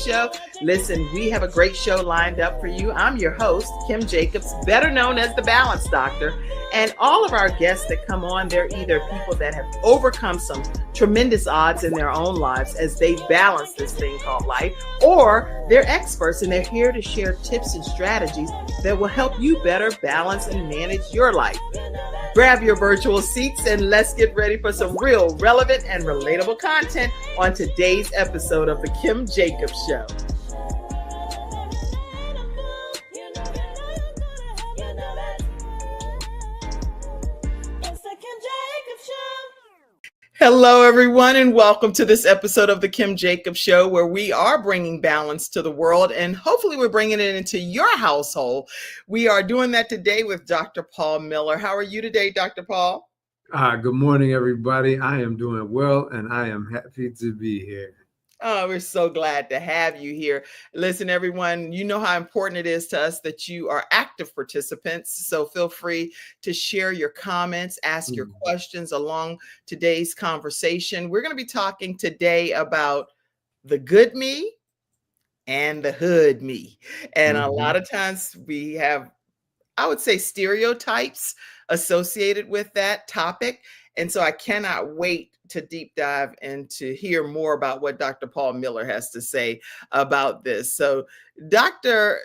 Show. Listen, we have a great show lined up for you. I'm your host, Kim Jacobs, better known as the Balance Doctor. And all of our guests that come on, they're either people that have overcome some tremendous odds in their own lives as they balance this thing called life, or they're experts and they're here to share tips and strategies that will help you better balance and manage your life. Grab your virtual seats and let's get ready for some real relevant and relatable content on today's episode of The Kim Jacobs Show. Hello, everyone, and welcome to this episode of The Kim Jacobs Show, where we are bringing balance to the world, and hopefully we're bringing it into your household. We are doing that today with Dr. Paul Miller. How are you today, Dr. Paul? Good morning, everybody. I am doing well, and I am happy to be here. Oh, we're so glad to have you here. Listen, everyone, you know how important it is to us that you are active participants. So feel free to share your comments, ask your questions along today's conversation. We're going to be talking today about the good me and the hood me. And a lot of times we have, I would say, stereotypes associated with that topic. And so I cannot wait to deep dive and to hear more about what Dr. Paul Miller has to say about this. So Dr.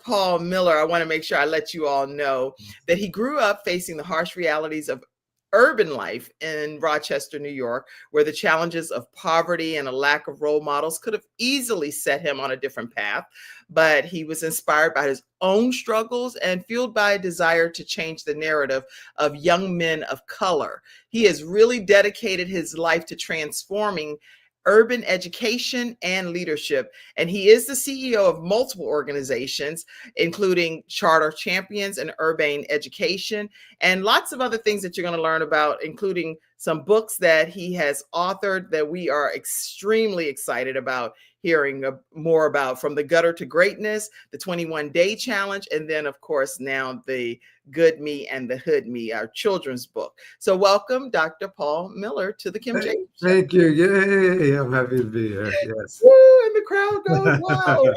Paul Miller, I want to make sure I let you all know that he grew up facing the harsh realities of urban life in Rochester, New York, where the challenges of poverty and a lack of role models could have easily set him on a different path. But he was inspired by his own struggles and fueled by a desire to change the narrative of young men of color. He has really dedicated his life to transforming urban education and leadership. And he is the CEO of multiple organizations, including Charter Champions and Urbane Education, and lots of other things that you're going to learn about, including some books that he has authored that we are extremely excited about hearing more about, from the gutter to greatness, the 21-day challenge, and then, of course, now the Good Me and the Hood Me, our children's book. So welcome, Dr. Paul Miller, to the Kim Jacobs Show. Thank you. Yay. I'm happy to be here. Yes. Woo, and the crowd goes wild.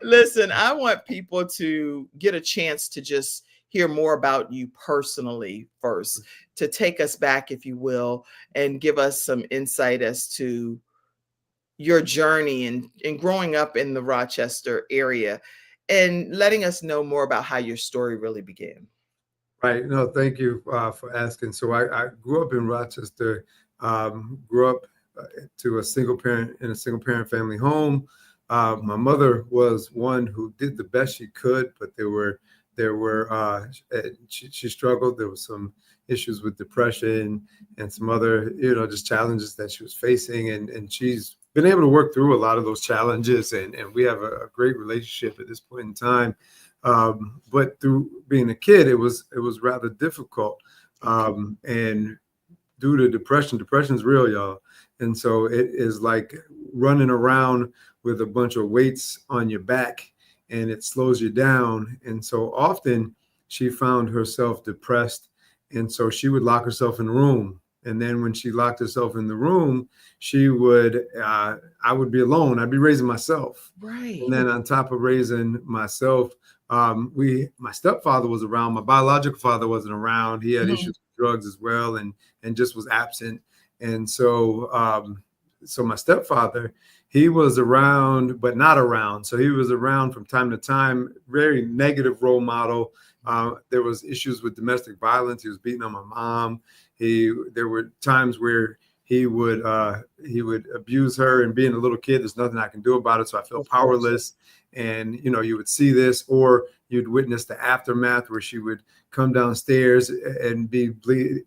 Listen, I want people to get a chance to just hear more about you personally first, to take us back, if you will, and give us some insight as to your journey and growing up in the Rochester area, and letting us know more about how your story really began. Right. No, thank you for asking. So I grew up in Rochester, grew up in a single parent family home. My mother was one who did the best she could, but she struggled. There was some issues with depression and some other, just challenges that she was facing. And she's been able to work through a lot of those challenges. And we have a great relationship at this point in time. But through being a kid, it was rather difficult. And due to depression's real, y'all. And so it is like running around with a bunch of weights on your back, and it slows you down. And so often she found herself depressed. And so she would lock herself in the room. And then when she locked herself in the room, I would be alone. I'd be raising myself. Right. And then on top of raising myself, my stepfather was around. My biological father wasn't around. He had issues with drugs as well, and just was absent. And so, my stepfather, he was around, but not around. So he was around from time to time, very negative role model. There was issues with domestic violence. He was beating on my mom. There were times where he would abuse her, and being a little kid, there's nothing I can do about it. So I felt powerless. And, you would see this, or you'd witness the aftermath where she would come downstairs and be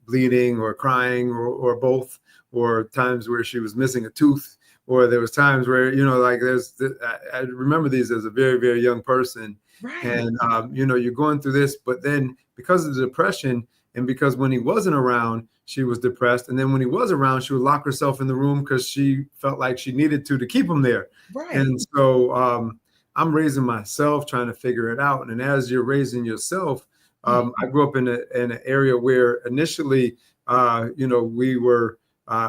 bleeding or crying or both, or times where she was missing a tooth, or there was times where, I remember these as a very, very young person. Right. And, you're going through this, but then because of the depression, and because when he wasn't around, she was depressed. And then when he was around, she would lock herself in the room because she felt like she needed to keep him there. Right. And so I'm raising myself, trying to figure it out. And as you're raising yourself, I grew up in an area where initially, we were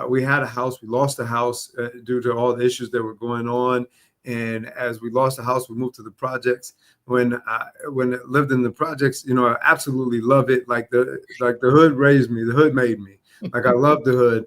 we had a house. We lost the house due to all the issues that were going on. And as we lost the house, we moved to the projects. When I lived in the projects, I absolutely love it. Like the hood raised me. The hood made me. Like I love the hood.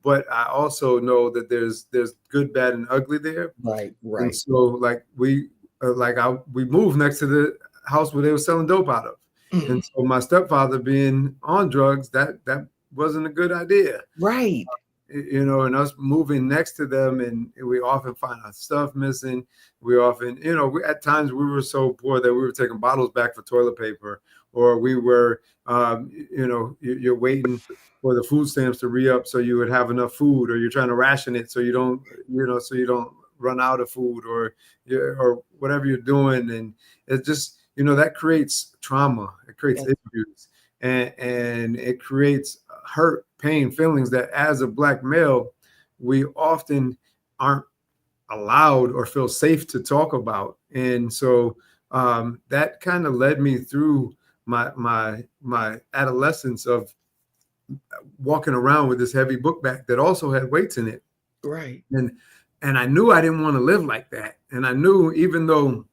But I also know that there's good, bad, and ugly there. Right. And so like we moved next to the house where they were selling dope out of. And so my stepfather being on drugs, that wasn't a good idea. Right. And us moving next to them, and we often find our stuff missing. We often, at times we were so poor that we were taking bottles back for toilet paper, or we were, you're waiting for the food stamps to re-up so you would have enough food, or you're trying to ration it so you don't, run out of food, or whatever you're doing. And it just, that creates trauma. It creates issues, and it creates hurt, pain, feelings that as a Black male, we often aren't allowed or feel safe to talk about. And so that kind of led me through my adolescence of walking around with this heavy book bag that also had weights in it. Right. And I knew I didn't want to live like that. And I knew, even though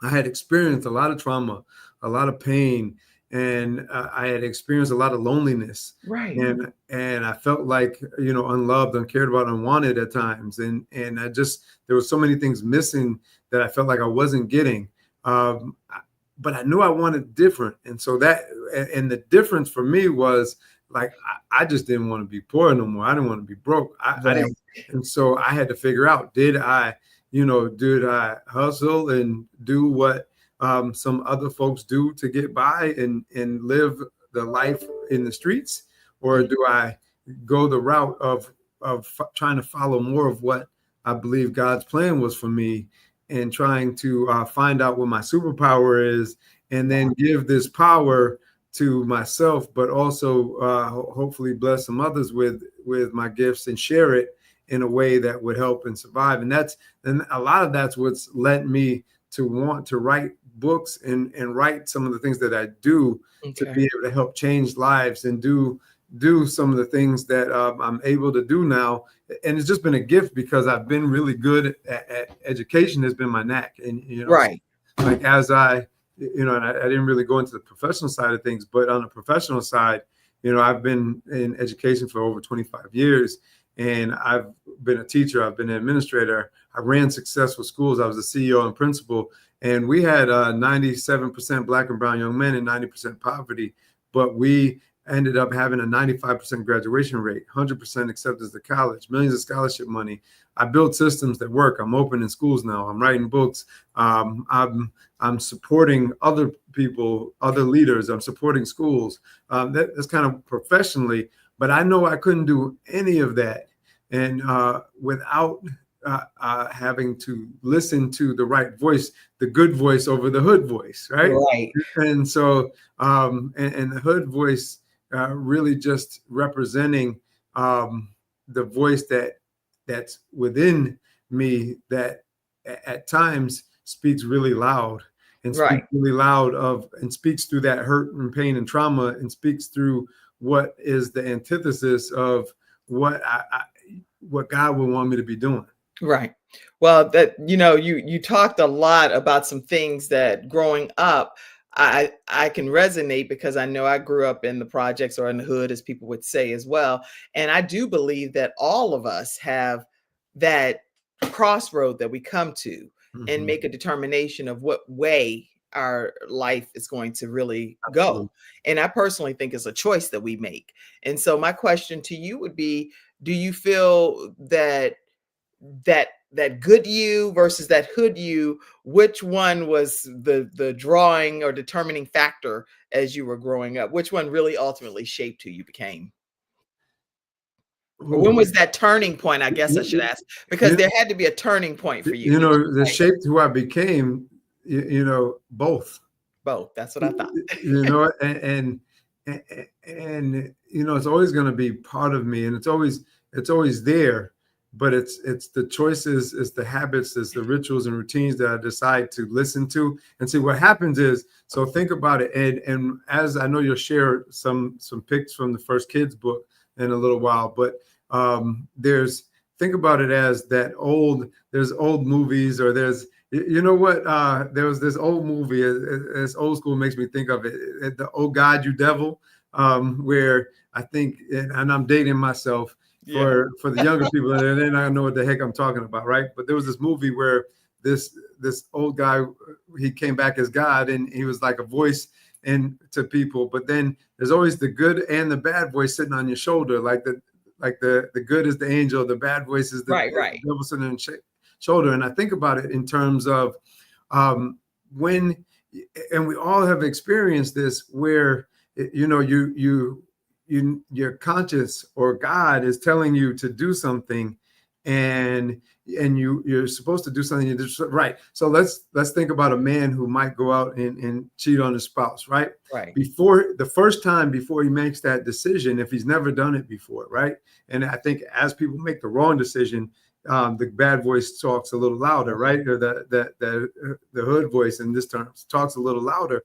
I had experienced a lot of trauma, a lot of pain, and I had experienced a lot of loneliness. Right. And I felt like, unloved, uncared about, unwanted at times. And there were so many things missing that I felt like I wasn't getting. But I knew I wanted different. And so and the difference for me was like, I just didn't want to be poor no more. I didn't want to be broke. I didn't. And so I had to figure out, did I hustle and do what some other folks do to get by and live the life in the streets? Or do I go the route of trying to follow more of what I believe God's plan was for me, and trying to find out what my superpower is, and then give this power to myself, but also hopefully bless some others with my gifts and share it in a way that would help and survive. And a lot of that's what's led me to want to write books and write some of the things that I do to be able to help change lives and do some of the things that I'm able to do now. And it's just been a gift because I've been really good at education. Has been my knack. And, right. Like as I didn't really go into the professional side of things, but on the professional side, I've been in education for over 25 years, and I've been a teacher. I've been an administrator. I ran successful schools. I was a CEO and principal, and we had 97% Black and brown young men and 90% poverty, but we ended up having a 95% graduation rate, 100% acceptance to college, millions of scholarship money. I built systems that work. I'm opening schools now. I'm writing books. I'm supporting other people, other leaders. I'm supporting schools. That's kind of professionally, but I know I couldn't do any of that and without having to listen to the right voice, the good voice over the hood voice, right? Right. And so, and the hood voice really just representing the voice that's within me that at times speaks really loud and speaks really loud and speaks through that hurt and pain and trauma, and speaks through what is the antithesis of what God would want me to be doing. Right. Well, that, you talked a lot about some things that growing up, I can resonate, because I know I grew up in the projects, or in the hood, as people would say as well. And I do believe that all of us have that crossroad that we come to and make a determination of what way our life is going to really go. And I personally think it's a choice that we make. And so my question to you would be, do you feel that good you versus that hood you, which one was the drawing or determining factor as you were growing up? Which one really ultimately shaped who you became? Or when was that turning point? I guess I should ask, because there had to be a turning point for you. The shaped who I became, both. Both. That's what I thought. And it's always going to be part of me, and it's always there. But it's the choices, it's the habits, it's the rituals and routines that I decide to listen to. And see, what happens is, so think about it. And as I know you'll share some pics from the First Kids book in a little while. But think about it as there's old movies, or you know what, there was this old movie, it's old school, makes me think of it, the Oh God, You Devil, where I think, and I'm dating myself for the younger people, and then I know what the heck I'm talking about, right? But there was this movie where this old guy, he came back as God, and he was like a voice to people. But then there's always the good and the bad voice sitting on your shoulder, like the good is the angel, the bad voice is the devil sitting on your shoulder. And I think about it in terms of when, and we all have experienced this, where your conscience or God is telling you to do something, and you're supposed to do something right. So let's think about a man who might go out and cheat on his spouse, right? Before the first time, before he makes that decision, if he's never done it before, right? And I think as people make the wrong decision, the bad voice talks a little louder, right? Or the hood voice in this term talks a little louder.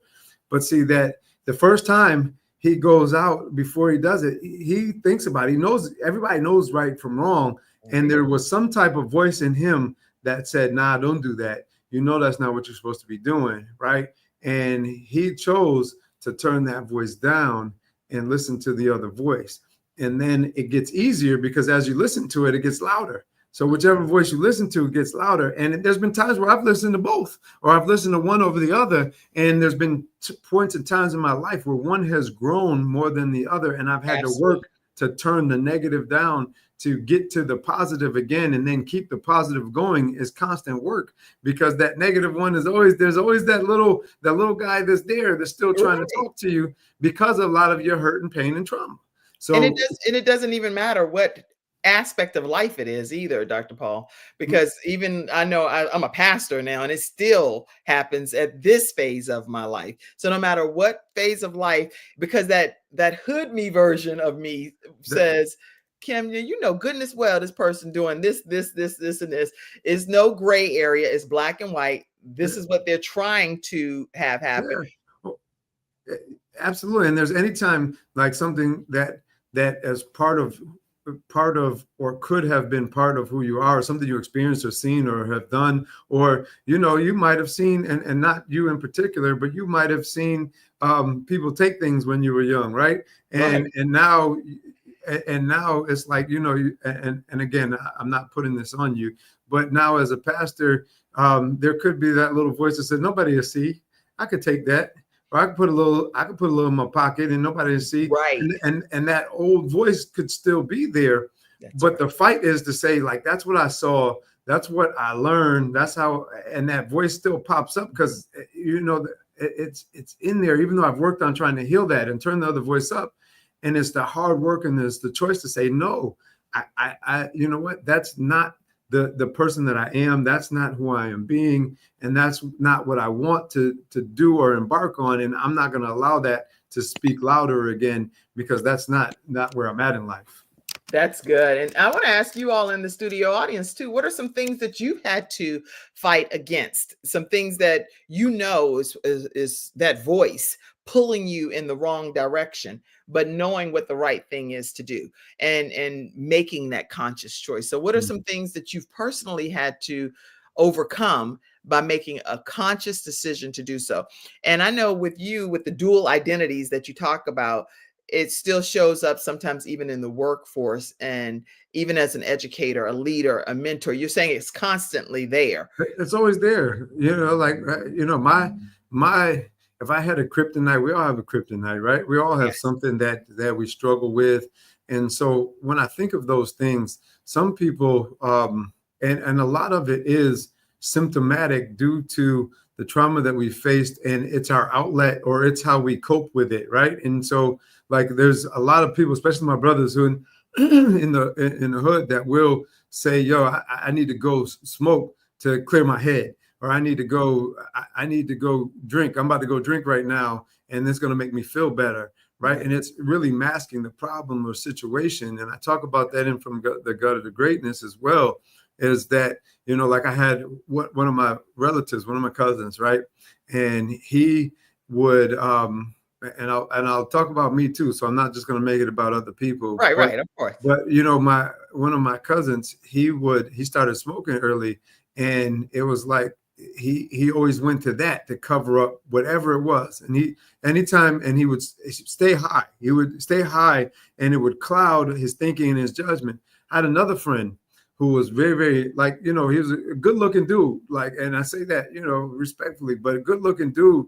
But see that the first time he goes out, before he does it, he thinks about it. He knows, everybody knows right from wrong. And there was some type of voice in him that said, nah, don't do that. You know, that's not what you're supposed to be doing, right? And he chose to turn that voice down and listen to the other voice. And then it gets easier, because as you listen to it, it gets louder. So whichever voice you listen to gets louder. And there's been times where I've listened to both, or I've listened to one over the other. And there's been points and times in my life where one has grown more than the other. And I've had to work to turn the negative down to get to the positive again, and then keep the positive going is constant work, because that negative one is there's always that little guy that's there that's still trying to talk to you, because of a lot of your hurt and pain and trauma. So and it doesn't even matter what aspect of life it is either, Dr. Paul, because even I know I'm a pastor now, and it still happens at this phase of my life. So no matter what phase of life, because that hood me version of me says, Kim, you know goodness well this person doing this, and this is no gray area. It's black and white. This is what they're trying to have happen. Yeah. Well, absolutely. And there's anytime like something that as part of or could have been part of who you are, or something you experienced or seen or have done, or you might have seen, and not you in particular, but you might have seen people take things when you were young, right? And now it's like, and again, I'm not putting this on you, but now as a pastor, there could be that little voice that said, nobody will see. I could take that. Or I could put a little in my pocket and nobody will see. Right. And that old voice could still be there. But the fight is to say, like, that's what I saw. That's what I learned. That's how, and that voice still pops up, because, it's in there, even though I've worked on trying to heal that and turn the other voice up. And it's the hard work, and it's the choice to say, no, I you know what? That's not the person that I am. That's not who I am being. And that's not what I want to do or embark on. And I'm not going to allow that to speak louder again, because that's not where I'm at in life. That's good. And I want to ask you all in the studio audience too, what are some things that you've had to fight against? Some things that is that voice pulling you in the wrong direction, but knowing what the right thing is to do, and making that conscious choice. So what are some things that you've personally had to overcome by making a conscious decision to do so? And I know with you, with the dual identities that you talk about, it still shows up sometimes even in the workforce, and even as an educator, a leader, a mentor. You're saying it's constantly there. It's always there. My if I had a kryptonite, we all have a kryptonite, right? We all have something that we struggle with. And so when I think of those things, some people, and a lot of it is symptomatic due to the trauma that we faced, and it's our outlet, or it's how we cope with it, right? And so, like, there's a lot of people, especially my brothers, who in the hood, that will say, yo, I need to go smoke to clear my head, or I need to go drink. I'm about to go drink right now, and it's going to make me feel better, right? And it's really masking the problem or situation. And I talk about that in From the Gut of the Greatness as well, is that, like I had one of my relatives, one of my cousins, right? And he would, and I'll talk about me too. So I'm not just going to make it about other people. Right, right, of course. But one of my cousins, he started smoking early, and it was like he always went to that to cover up whatever it was. And he would stay high. He would stay high, and it would cloud his thinking and his judgment. I had another friend who was very, very, like, he was a good looking dude, like, and I say that, respectfully, but a good looking dude,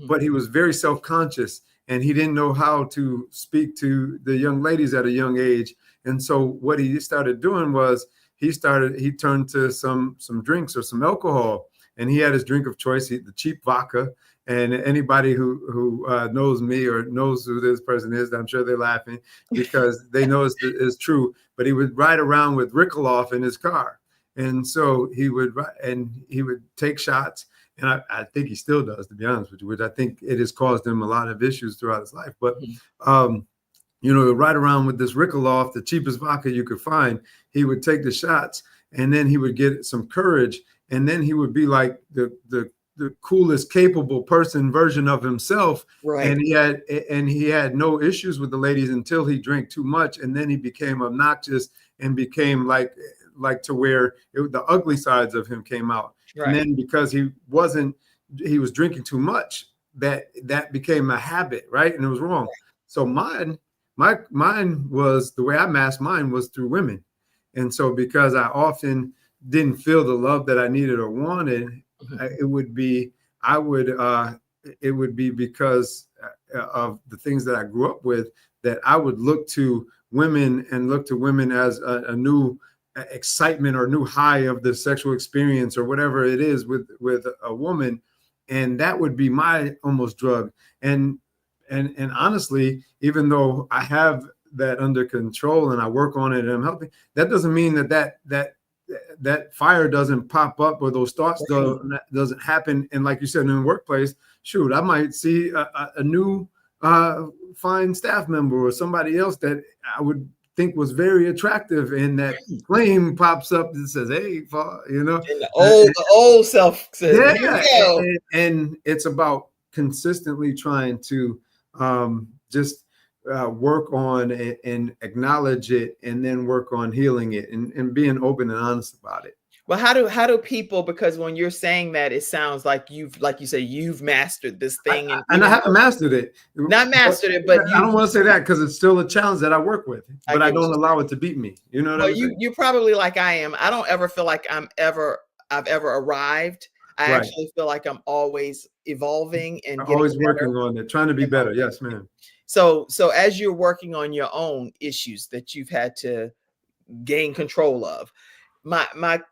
but he was very self-conscious, and he didn't know how to speak to the young ladies at a young age. And so what he started doing was he turned to some drinks or some alcohol, and he had his drink of choice, the cheap vodka. And anybody who knows me or knows who this person is, I'm sure they're laughing because they know it's true. But he would ride around with Rickaloff in his car, and so he would take shots. And I think he still does, to be honest with you, which I think it has caused him a lot of issues throughout his life. But ride around with this Rickaloff, the cheapest vodka you could find. He would take the shots, and then he would get some courage, and then he would be like the coolest, capable version of himself. Right. And he had no issues with the ladies until he drank too much, and then he became obnoxious and became like to where the ugly sides of him came out. Right. And then because he was drinking too much, that became a habit, right? And it was wrong. So mine was, the way I masked mine was through women. And so because I often didn't feel the love that I needed or wanted, it would be because of the things that I grew up with, that I would look to women as a new excitement or new high of the sexual experience or whatever it is with a woman. And that would be my almost drug. And honestly, even though I have that under control and I work on it and I'm helping, that doesn't mean that fire doesn't pop up or those thoughts doesn't happen. And like you said, in the workplace, shoot, I might see a new fine staff member or somebody else that I would think was very attractive, and that flame pops up and says, "Hey," And the old self says, yeah. And it's about consistently trying to just work on it and acknowledge it, and then work on healing it and being open and honest about it. Well, how do people, because when you're saying that, it sounds like you've mastered this thing. And I haven't mastered it. Not mastered it, but I don't want to say that, because it's still a challenge that I work with, but I don't allow it to beat me. You know what I'm saying? You're probably like I am. I don't ever feel like I've ever arrived. I actually feel like I'm always evolving and always working on it, trying to be better. Yes, ma'am. So as you're working on your own issues that you've had to gain control of, my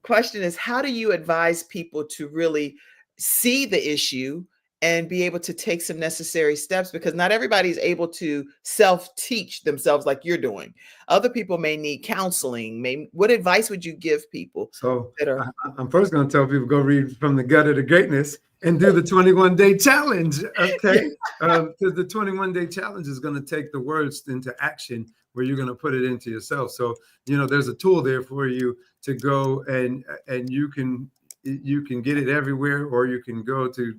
question is, how do you advise people to really see the issue and be able to take some necessary steps? Because not everybody's able to self-teach themselves like you're doing. Other people may need counseling. What advice would you give people? So I'm first going to tell people, go read From the Gutter to Greatness and do the 21-day challenge. Okay. Because the 21-day challenge is going to take the words into action, where you're going to put it into yourself. So, there's a tool there for you to go, and you can get it everywhere, or you can go to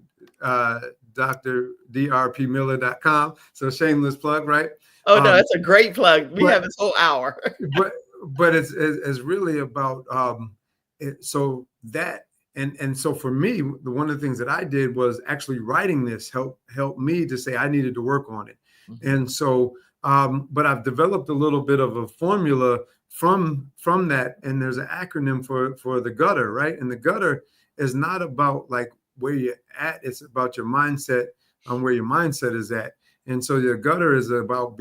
drpmiller.com. So shameless plug, right? Oh no, it's a great plug. We have this whole hour. but it's really about so that. And so for me, one of the things that I did was actually writing this helped me to say I needed to work on it. Mm-hmm. And so, but I've developed a little bit of a formula from that. And there's an acronym for the gutter, right? And the gutter is not about like where you're at. It's about your mindset, on where your mindset is at. And so your gutter is about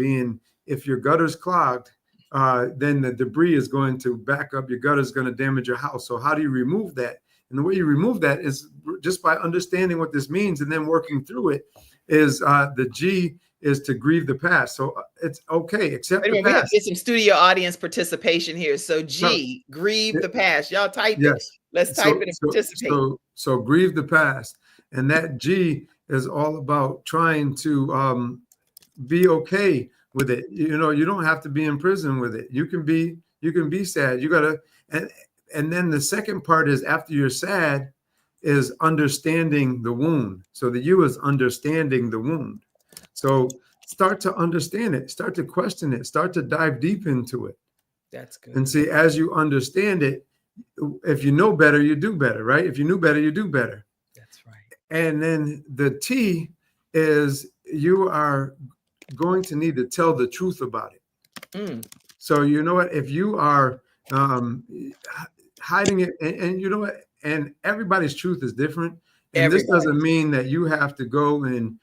if your gutter's clogged, then the debris is going to back up. Your gutter is going to damage your house. So how do you remove that? And the way you remove that is just by understanding what this means, and then working through it. Is the G is to grieve the past. So it's okay, accept the past. We have to get some studio audience participation here. So G, grieve the past. Y'all type it. Let's type it and participate. So grieve the past. And that G is all about trying to be okay with it. You don't have to be in prison with it. You can be sad. You gotta, and then the second part is, after you're sad, is understanding the wound. So the U is understanding the wound. So start to understand it, start to question it, start to dive deep into it. That's good. And see, as you understand it, if you know better, you do better, right? If you knew better, you do better. That's right. And then the T is you are going to need to tell the truth about it. So you know what? If you are hiding it, and you know what? And everybody's truth is different. And this doesn't mean that you have to go and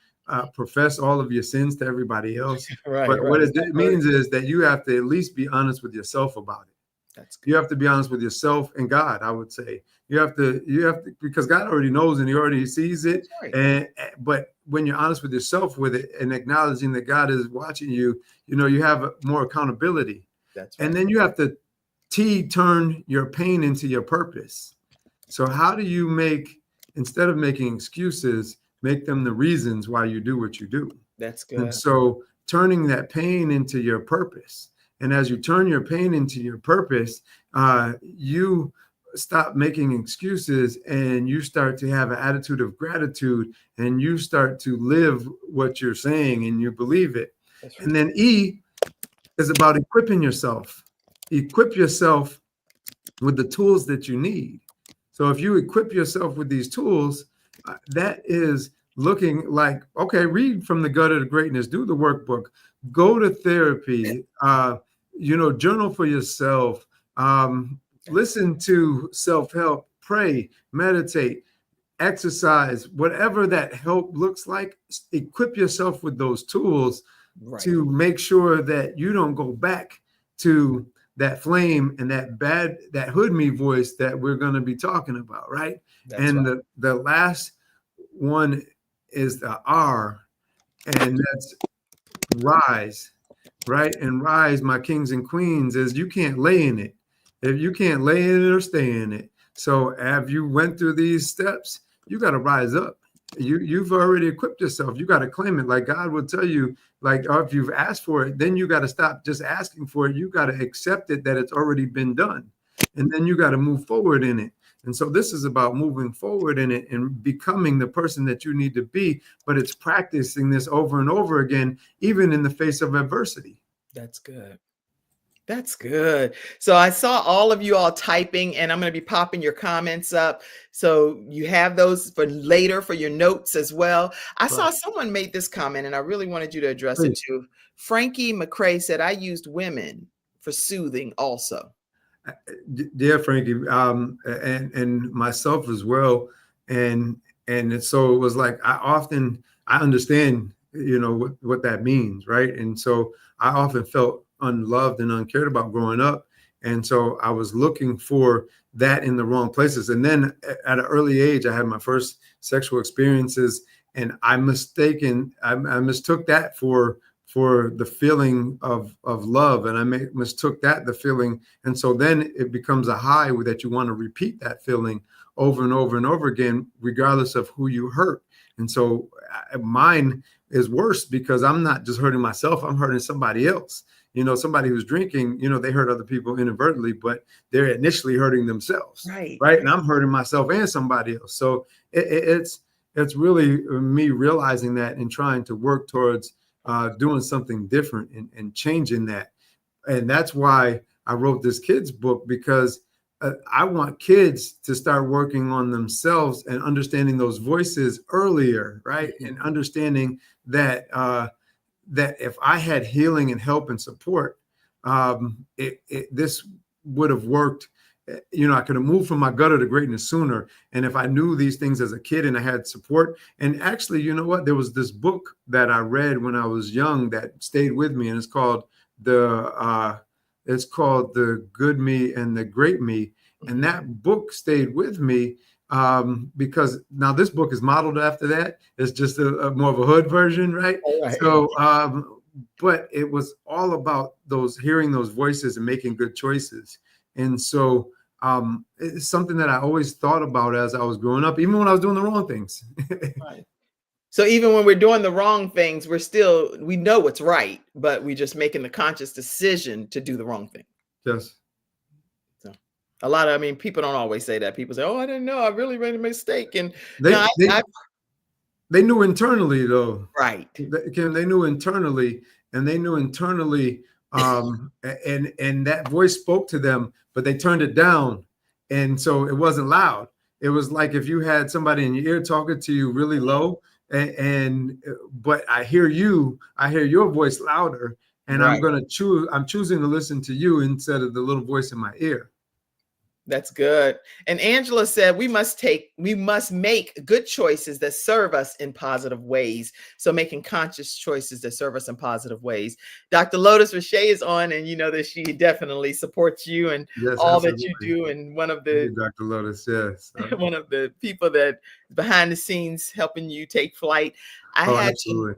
profess all of your sins to everybody else. Right. But what it means is that you have to at least be honest with yourself about it. That's good. You have to be honest with yourself and God, I would say. You have to, because God already knows and he already sees it. Right. But when you're honest with yourself with it and acknowledging that God is watching you, you have more accountability. That's right. And then you have to turn your pain into your purpose. So how do you instead of making excuses, make them the reasons why you do what you do? That's good. And so turning that pain into your purpose. And as you turn your pain into your purpose, you stop making excuses and you start to have an attitude of gratitude and you start to live what you're saying and you believe it. Right. And then E is about equipping yourself. Equip yourself with the tools that you need. So if you equip yourself with these tools, that is looking like, okay, read From the Gutter to Greatness, do the workbook, go to therapy, journal for yourself, listen to self-help, pray, meditate, exercise, whatever that help looks like, equip yourself with those tools to make sure that you don't go back to that flame and that hood me voice that we're going to be talking about, right? The last one is the R, and that's rise, right? And rise, my kings and queens, is you can't lay in it. If you can't lay in it or stay in it. So if you went through these steps, you got to rise up. You've already equipped yourself. You got to claim it. Like God will tell you, like, or if you've asked for it, then you got to stop just asking for it. You got to accept it that it's already been done. And then you got to move forward in it. And so this is about moving forward in it and becoming the person that you need to be. But it's practicing this over and over again, even in the face of adversity. That's good. That's good. So I saw all of you all typing, and I'm going to be popping your comments up. So you have those for later for your notes as well. I saw someone made this comment, and I really wanted you to address it too. Frankie McCrae said, I used women for soothing also. Dear Frankie, and myself as well. And so it was like, I understand, what that means. Right. And so I often felt unloved and uncared about growing up. And so I was looking for that in the wrong places. And then at an early age, I had my first sexual experiences, and I mistook that for the feeling of love. And I mistook that the feeling. And so then it becomes a high that you want to repeat that feeling over and over and over again, regardless of who you hurt. And so mine is worse because I'm not just hurting myself, I'm hurting somebody else. Somebody who's drinking, they hurt other people inadvertently, but they're initially hurting themselves. Right. And I'm hurting myself and somebody else. So it's really me realizing that and trying to work towards doing something different and changing that. And that's why I wrote this kids book, because I want kids to start working on themselves and understanding those voices earlier, right? And understanding that that if I had healing and help and support, this would have worked. I could have moved from my gutter to greatness sooner. And if I knew these things as a kid and I had support, and actually, you know what? There was this book that I read when I was young that stayed with me, and it's called The Good Me and the Great Me. And that book stayed with me because now this book is modeled after that. It's just a more of a hood version, right? So, but it was all about hearing those voices and making good choices. And so it's something that I always thought about as I was growing up, even when I was doing the wrong things. Right. So even when we're doing the wrong things, we know what's right, but we're just making the conscious decision to do the wrong thing. Yes. So people don't always say that. People say, oh, I didn't know, I really made a mistake. And they they knew internally though. Right. Kim, they knew internally, and they knew internally, and that voice spoke to them, but they turned it down, and so it wasn't loud. It was like if you had somebody in your ear talking to you really low, and but I hear your voice louder, and Right. I'm choosing to listen to you instead of the little voice in my ear. That's good. And Angela said we must make good choices that serve us in positive ways. So making conscious choices that serve us in positive ways. Dr. Lotus Rashay is on, and you know that she definitely supports you and Yes, all that you absolutely. do. And one of Thank you, the Dr. Lotus. Yes. one of the people that behind the scenes helping you take flight. Oh, absolutely.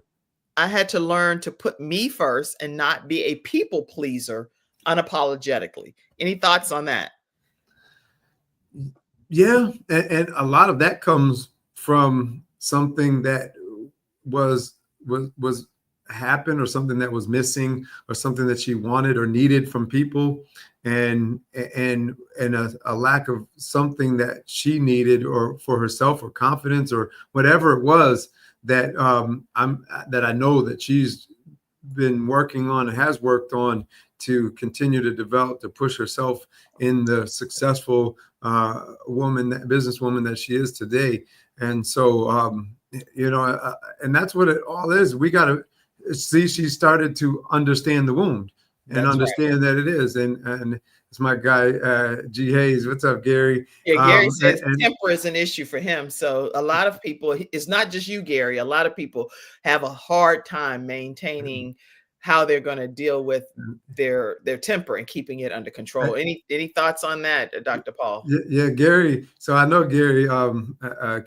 I had to learn to put me first and not be a people pleaser unapologetically. Any thoughts on that? Yeah, and a lot of that comes from something that was happened, or something that was missing, or something that she wanted or needed from people, and a lack of something that she needed, or for herself, or confidence, or whatever it was that I know that she's been working on and has worked on to continue to develop, to push herself in the successful businesswoman that she is today. And so, and that's what it all is. We got to see, she started to understand the wound and understand that it is. And it's my guy, G. Hayes. What's up, Gary? Yeah, Gary says temper is an issue for him. So a lot of people, it's not just you, Gary. A lot of people have a hard time maintaining how they're going to deal with their temper and keeping it under control. Any thoughts on that, Dr. Paul? Yeah, Gary. So I know Gary,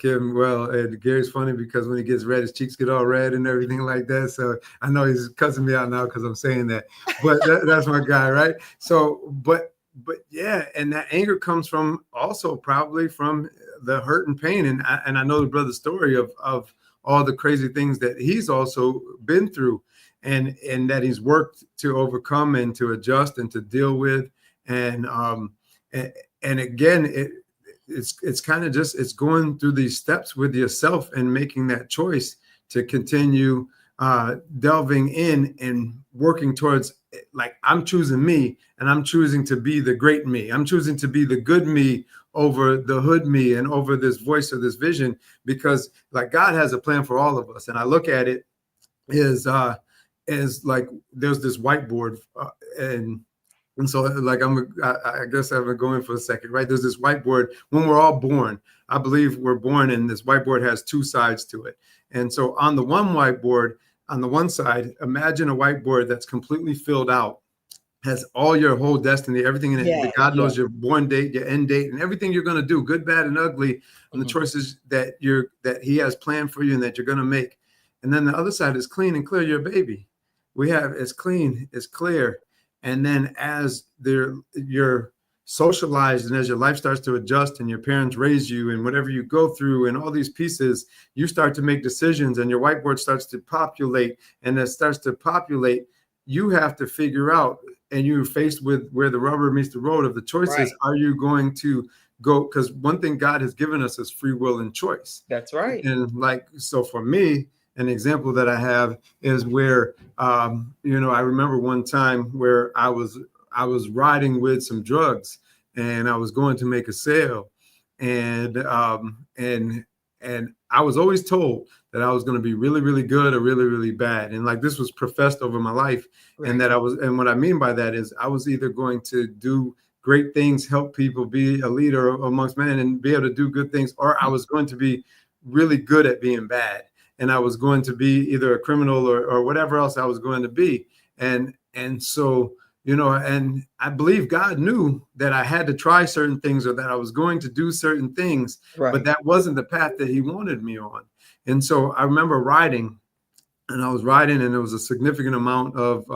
Kim, well, and Gary's funny because when he gets red, his cheeks get all red and everything like that. So I know he's cussing me out now because I'm saying that, but that's my guy, right? So, but yeah, and that anger comes from also probably from the hurt and pain, and I know the brother's story of all the crazy things that he's also been through, and that he's worked to overcome and to adjust and to deal with, and again, it's kind of just, it's going through these steps with yourself and making that choice to continue delving in and working towards, like, I'm choosing me, and I'm choosing to be the great me. I'm choosing to be the good me over the hood me and over this voice or this vision, because like God has a plan for all of us. And I look at it as like there's this whiteboard, and so like I guess I'm going for a second, right? There's this whiteboard when we're all born. I believe we're born, and this whiteboard has two sides to it. And so on the one whiteboard, on the one side, imagine a whiteboard that's completely filled out, has all your whole destiny, everything in it. Yeah, God knows your born date, your end date, and everything you're going to do, good, bad, and ugly, and the choices that he has planned for you and that you're going to make. And then the other side is clean and clear, your baby. We have it's clean, it's clear. And then as you're socialized, and as your life starts to adjust, and your parents raise you, and whatever you go through, and all these pieces, you start to make decisions, and your whiteboard starts to populate, and it starts to populate. You have to figure out, and you're faced with where the rubber meets the road of the choices. Right. Are you going to go? Because one thing God has given us is free will and choice. That's right. And like, so for me, an example that I have is where, I remember one time where I was riding with some drugs, and I was going to make a sale, and I was always told that I was going to be really, really good or really, really bad. And like, this was professed over my life. Right. And what I mean by that is I was either going to do great things, help people, be a leader amongst men and be able to do good things, or I was going to be really good at being bad. And I was going to be either a criminal or whatever else I was going to be. And so, and I believe God knew that I had to try certain things, or that I was going to do certain things, right. But that wasn't the path that he wanted me on. And so I remember riding, and I was riding, and there was a significant amount of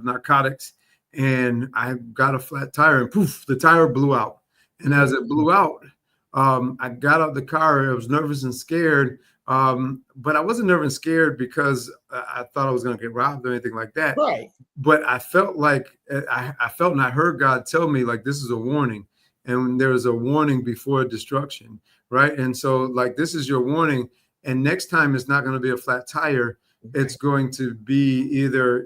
narcotics, and I got a flat tire, and poof, the tire blew out. And as it blew out, I got out the car. I was nervous and scared, but I wasn't nervous and scared because I thought I was going to get robbed or anything like that. Right. But I felt like I felt, and I heard God tell me, like, this is a warning. and there's a warning before destruction, right? And so like, this is your warning. And next time it's not going to be a flat tire. It's going to be either,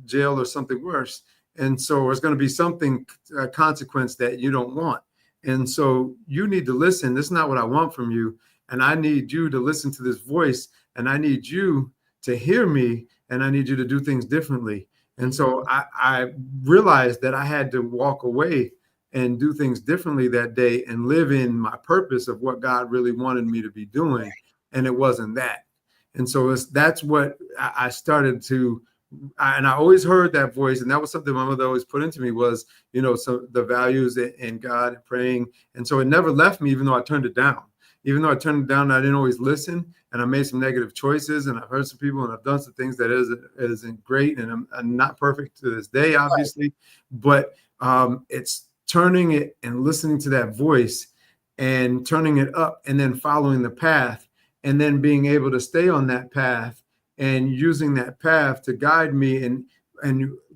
jail or something worse. And so it's going to be something, a consequence that you don't want. And so you need to listen. This is not what I want from you. And I need you to listen to this voice, and I need you to hear me, and I need you to do things differently. And so I realized that I had to walk away and do things differently that day and live in my purpose of what God really wanted me to be doing. And it wasn't that. And so that's what I started to, and I always heard that voice. And that was something my mother always put into me was, so the values in God and praying. And so it never left me, even though I turned it down. Even though I turned it down, I didn't always listen, and I made some negative choices, and I've heard some people, and I've done some things that isn't great, and I'm not perfect to this day, obviously, but it's turning it and listening to that voice and turning it up and then following the path and then being able to stay on that path and using that path to guide me and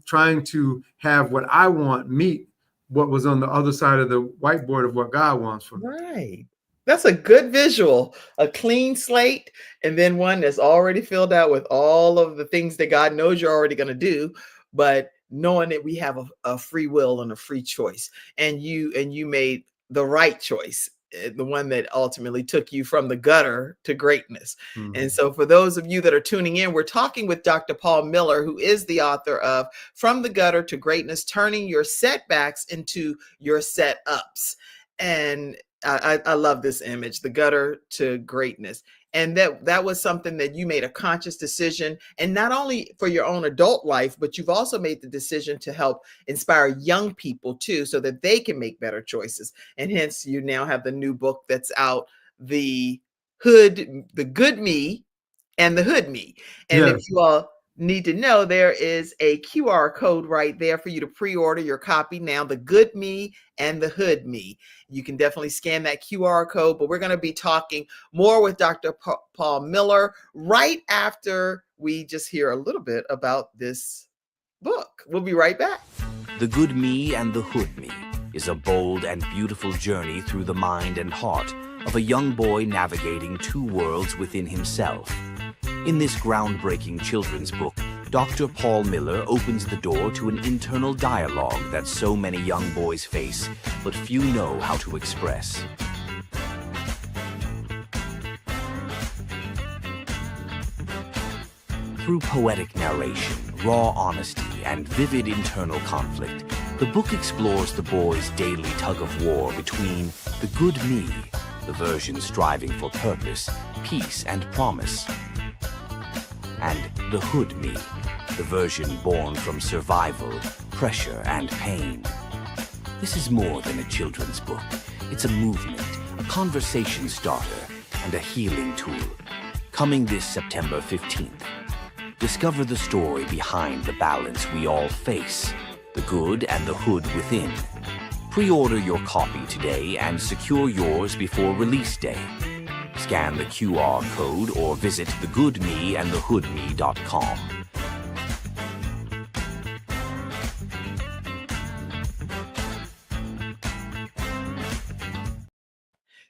trying to have what I want meet what was on the other side of the whiteboard of what God wants for me. Right. That's a good visual, a clean slate, and then one that's already filled out with all of the things that God knows you're already going to do, but knowing that we have a free will and a free choice, and you made the right choice, the one that ultimately took you from the gutter to greatness. And so for those of you that are tuning in, we're talking with Dr. Paul Miller, who is the author of From the Gutter to Greatness, Turning Your Setbacks into Your Setups. And I love this image, the gutter to greatness. And that was something that you made a conscious decision, and not only for your own adult life, but you've also made the decision to help inspire young people too, so that they can make better choices. And hence you now have the new book that's out, the Good Me and the Hood Me. And Yes. if you all need to know, there is a QR code right there for you to pre-order your copy now, the Good Me and the Hood Me. You can definitely scan that QR code, but we're going to be talking more with Dr. Paul Miller right after we just hear a little bit about this book. We'll be right back. The Good Me and the Hood Me is a bold and beautiful journey through the mind and heart of a young boy navigating two worlds within himself. In this groundbreaking children's book, Dr. Paul Miller opens the door to an internal dialogue that so many young boys face, but few know how to express. Through poetic narration, raw honesty, and vivid internal conflict, the book explores the boy's daily tug-of-war between the good me, the version striving for purpose, peace, and promise, and the hood me, the version born from survival, pressure, and pain. This is more than a children's book. It's a movement, a conversation starter, and a healing tool. Coming this September 15th. Discover the story behind the balance we all face, the good and the hood within. Pre-order your copy today and secure yours before release day. Scan the QR code or visit thegoodmeandthehoodme.com.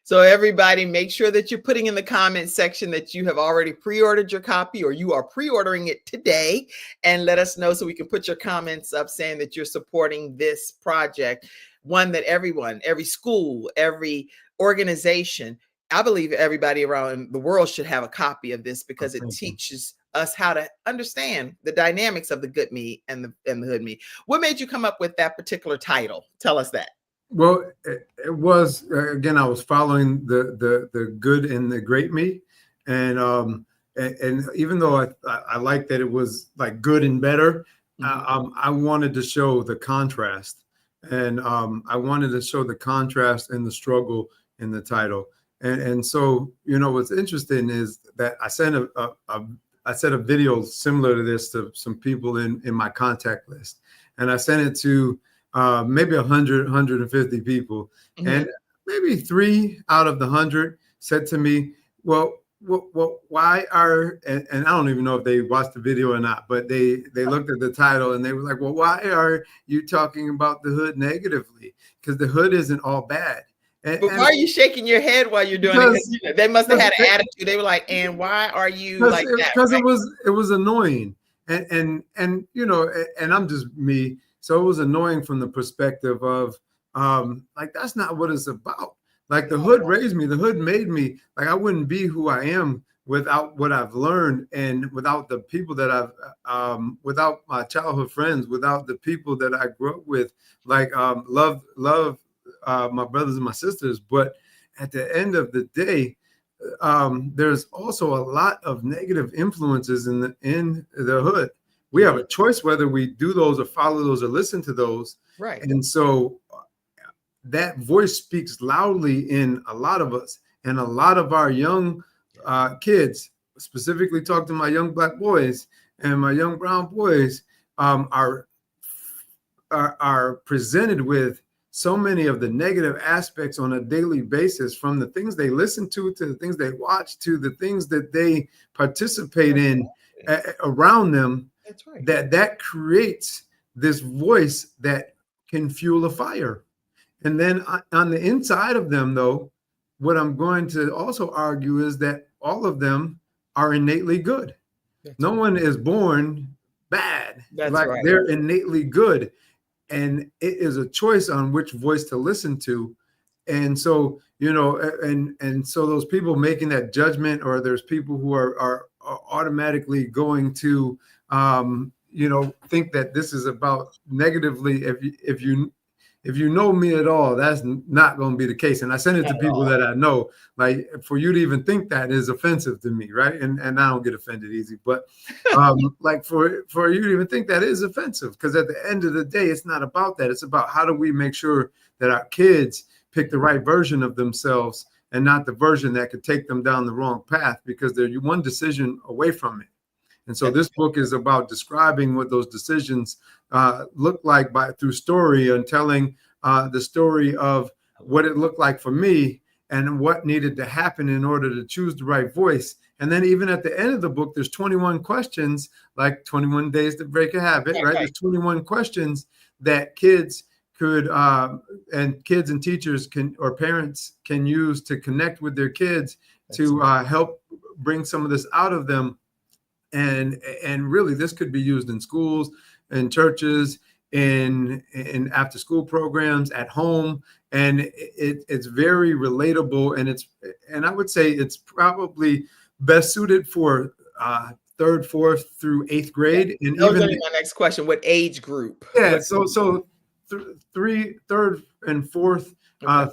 So everybody, make sure that you're putting in the comment section that you have already pre-ordered your copy or you are pre-ordering it today, and let us know so we can put your comments up saying that you're supporting this project. One that everyone, every school, every organization, I believe everybody around the world should have a copy of this, because it teaches us how to understand the dynamics of the good me and the hood me. What made you come up with that particular title? Tell us that. Well, it was, again, I was following the good and the great me. And even though I like that it was like good and better, I wanted to show the contrast. And I wanted to show the contrast and the struggle in the title. And so, what's interesting is that I sent a video similar to this to some people in my contact list. And I sent it to maybe 100, 150 people. And maybe 3 out of the 100 said to me, well, why are, and I don't even know if they watched the video or not, but they looked at the title and they were like, well, why are you talking about the hood negatively? Because the hood isn't all bad. But why are you shaking your head while you're doing it? You know, they must have had an attitude. They were like, and why are you like that? Because it was annoying. And you know, and I'm just me. So it was annoying from the perspective of like, that's not what it's about. Like, the hood raised me, the hood made me. Like, I wouldn't be who I am without what I've learned, and without the people that without my childhood friends, without the people that I grew up with, like love my brothers and my sisters. But at the end of the day, there's also a lot of negative influences in the hood. We have a choice whether we do those or follow those or listen to those. Right. And so that voice speaks loudly in a lot of us, and a lot of our young kids, specifically talk to my young Black boys and my young brown boys, are presented with so many of the negative aspects on a daily basis, from the things they listen to the things they watch, to the things that they participate in around them. That's right. That creates this voice that can fuel a fire. And then on the inside of them, though, what I'm going to also argue is that all of them are innately good. No one is born bad. That's like right. They're innately good. And it is a choice on which voice to listen to. And so, you know, and so those people making that judgment, or there's people who are automatically going to, you know, think that this is about negatively. If you know me at all, that's not going to be the case. And I send it to people that I know. Like, for you to even think that is offensive to me, right? And I don't get offended easy, but like for you to even think that is offensive, because at the end of the day, it's not about that. It's about, how do we make sure that our kids pick the right version of themselves, and not the version that could take them down the wrong path, because they're one decision away from it. And so this book is about describing what those decisions look like through story, and telling the story of what it looked like for me and what needed to happen in order to choose the right voice. And then even at the end of the book, there's 21 questions, like 21 days to break a habit, right? There's 21 questions that kids could, and kids and teachers can, or parents can use to connect with their kids, to help bring some of this out of them. And really, this could be used in schools, in churches, in after school programs, at home. And it's very relatable. And I would say it's probably best suited for 3rd, 4th through 8th grade. And that was my next question. What age group? Yeah, so 3rd and 4th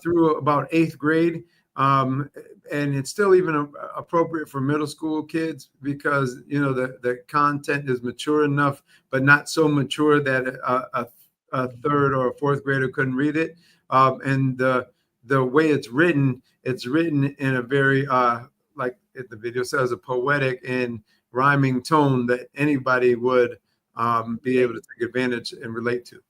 through about 8th grade. And it's still even appropriate for middle school kids, because, you know, the content is mature enough, but not so mature that a 3rd or a 4th grader couldn't read it. And the way it's written in a very, like the video says, a poetic and rhyming tone that anybody would be able to take advantage and relate to.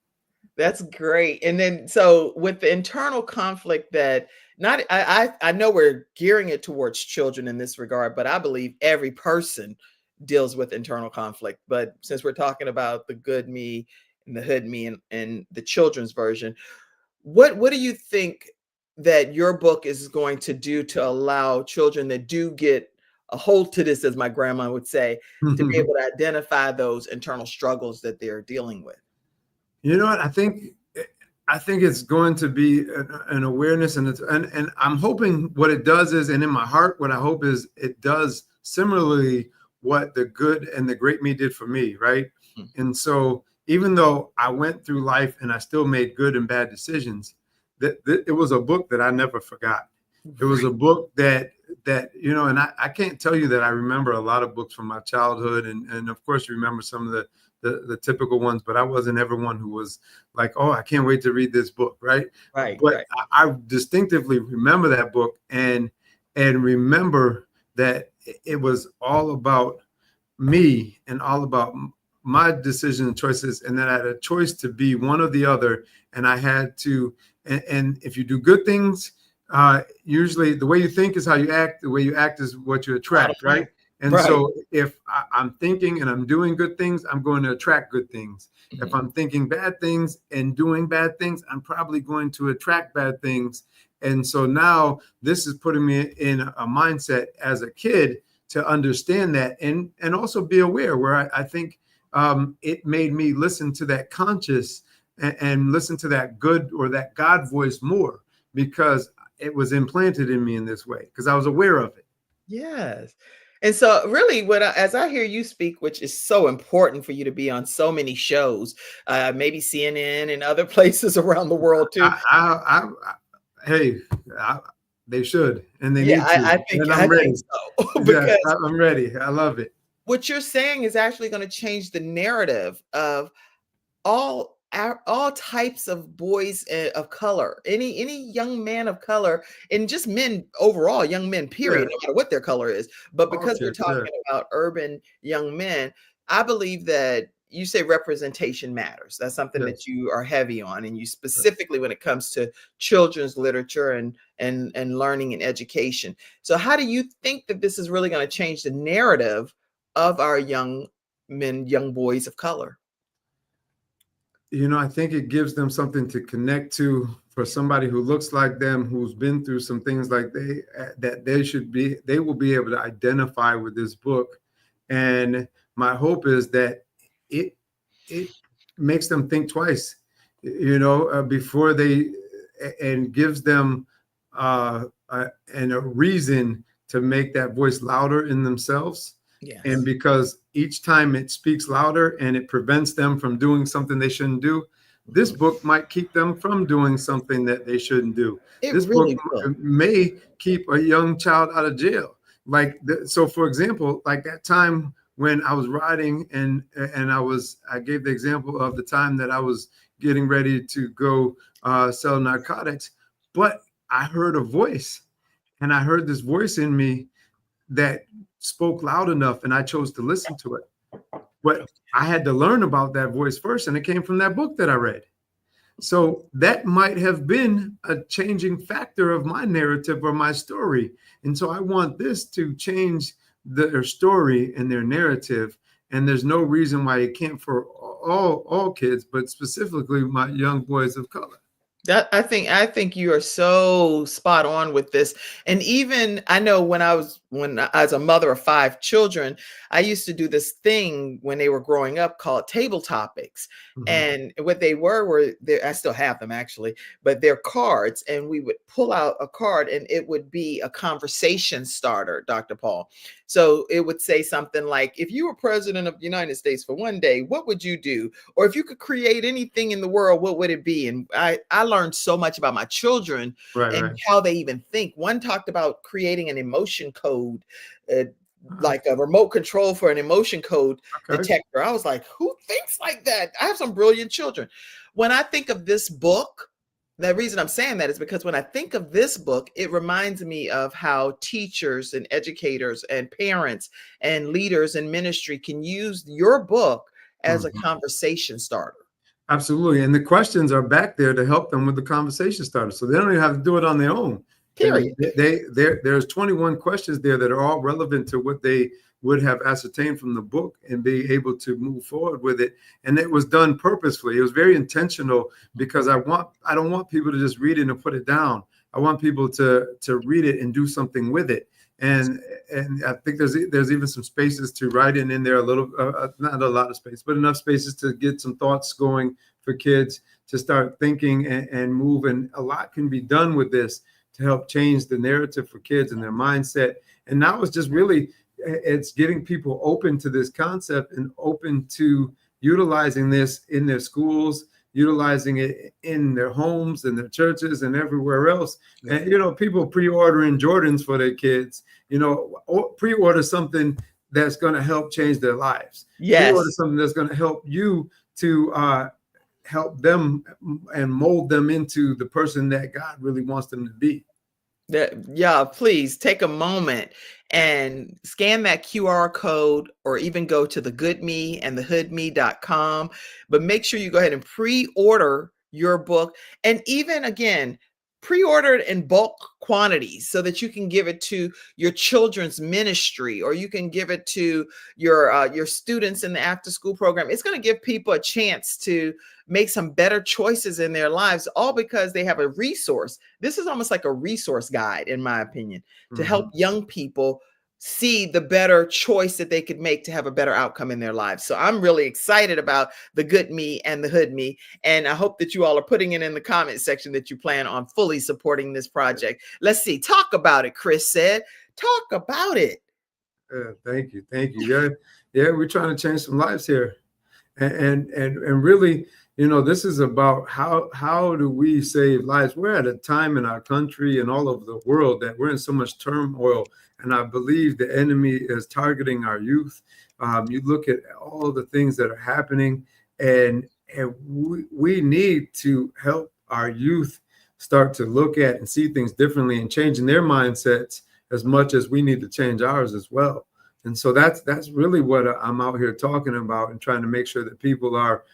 That's great. And then, so with the internal conflict that, I know we're gearing it towards children in this regard, but I believe every person deals with internal conflict. But since we're talking about the good me and the hood me, and the children's version, what do you think that your book is going to do to allow children that do get a hold to this, as my grandma would say, to be able to identify those internal struggles that they're dealing with? You know what? I think it's going to be an awareness, and I'm hoping what it does is, and in my heart, what I hope is it does similarly what the good and the great me did for me, right? And so, even though I went through life and I still made good and bad decisions, that it was a book that I never forgot. It was a book that you know, and I can't tell you that I remember a lot of books from my childhood, and of course you remember some of the typical ones, but I wasn't ever one who was like, oh, I can't wait to read this book, right? Right. But I distinctively remember that book, and remember that it was all about me and all about my decisions and choices, and that I had a choice to be one or the other, and I had to. And if you do good things, Usually the way you think is how you act. The way you act is what you attract, right? And Right. so if I'm thinking and I'm doing good things, I'm going to attract good things. Mm-hmm. If I'm thinking bad things and doing bad things, I'm probably going to attract bad things. And so now this is putting me in a mindset as a kid to understand that and also be aware where I think it made me listen to that conscious and listen to that good or that God voice more, because it was implanted in me in this way because I was aware of it. Yes. And so really as I hear you speak, which is so important for you to be on so many shows, maybe CNN and other places around the world too. Hey, they should, and they Yeah, need to. And I'm ready. So. Yes, Because I'm ready. I love it. what you're saying is actually going to change the narrative of all types of boys of color, any young man of color, and just men overall, young men, period, Yeah. no matter what their color is. But All because we're kids, talking about urban young men, I believe that you say representation matters. That's something that yes. you are heavy on, and you specifically when it comes to children's literature and learning and education. So how do you think that this is really going to change the narrative of our young men, young boys of color? I think it gives them something to connect to for somebody who looks like them, who's been through some things like they will be able to identify with this book. And my hope is that it makes them think twice, before and gives them and a reason to make that voice louder in themselves. Yes. And because each time it speaks louder and it prevents them from doing something they shouldn't do, this book might keep them from doing something that they shouldn't do. This book may keep a young child out of jail. So for example, like that time when I was riding and I gave the example of the time that I was getting ready to go sell narcotics, but I heard a voice, and I heard this voice in me that spoke loud enough, and I chose to listen to it. But I had to learn about that voice first, and it came from that book that I read. So that might have been a changing factor of my narrative or my story. And so I want this to change their story and their narrative. And there's no reason why it can't for all kids, but specifically my young boys of color. That I think you are so spot on with this. And even I know when as a mother of 5 children, I used to do this thing when they were growing up called table topics. Mhm. And what they were I still have them actually, but they're cards, and we would pull out a card and it would be a conversation starter, Dr. Paul. So it would say something like, if you were president of the United States for one day, what would you do? Or if you could create anything in the world, what would it be? And I learned so much about my children and how they even think. One talked about creating an emotion code, like a remote control for an emotion code detector. I was like, who thinks like that? I have some brilliant children. When I think of this book, the reason I'm saying that is because when I think of this book, it reminds me of how teachers and educators and parents and leaders in ministry can use your book as a conversation starter. Absolutely. And the questions are back there to help them with the conversation starter. So they don't even have to do it on their own. Period. There's 21 questions there that are all relevant to what they would have ascertained from the book and be able to move forward with it. And it was done purposefully. It was very intentional because I don't want people to just read it and put it down. I want people to read it and do something with it. And I think there's even some spaces to write in there a little, not a lot of space, but enough spaces to get some thoughts going for kids to start thinking and move. And a lot can be done with this to help change the narrative for kids and their mindset. And now it's getting people open to this concept and open to utilizing this in their schools, utilizing it in their homes and their churches and everywhere else. And, people pre-ordering Jordans for their kids, pre-order something that's going to help change their lives. Yes. Pre-order something that's going to help you to help them and mold them into the person that God really wants them to be. Yeah, please take a moment and scan that QR code, or even go to the Good Me and the hoodme.com. But make sure you go ahead and pre-order your book. And even again, pre-order it in bulk quantities so that you can give it to your children's ministry, or you can give it to your students in the after school program. It's going to give people a chance to make some better choices in their lives, all because they have a resource. This is almost like a resource guide, in my opinion, to help young people see the better choice that they could make to have a better outcome in their lives. So I'm really excited about the good me and the hood me. And I hope that you all are putting it in the comment section that you plan on fully supporting this project. Let's see. Talk about it, Chris said. Talk about it. Thank you. Thank you. Yeah. Yeah. We're trying to change some lives here. And really, this is about how do we save lives? We're at a time in our country and all over the world that we're in so much turmoil. And I believe the enemy is targeting our youth. You look at all the things that are happening, and we need to help our youth start to look at and see things differently and changing their mindsets as much as we need to change ours as well. And so that's really what I'm out here talking about, and trying to make sure that people are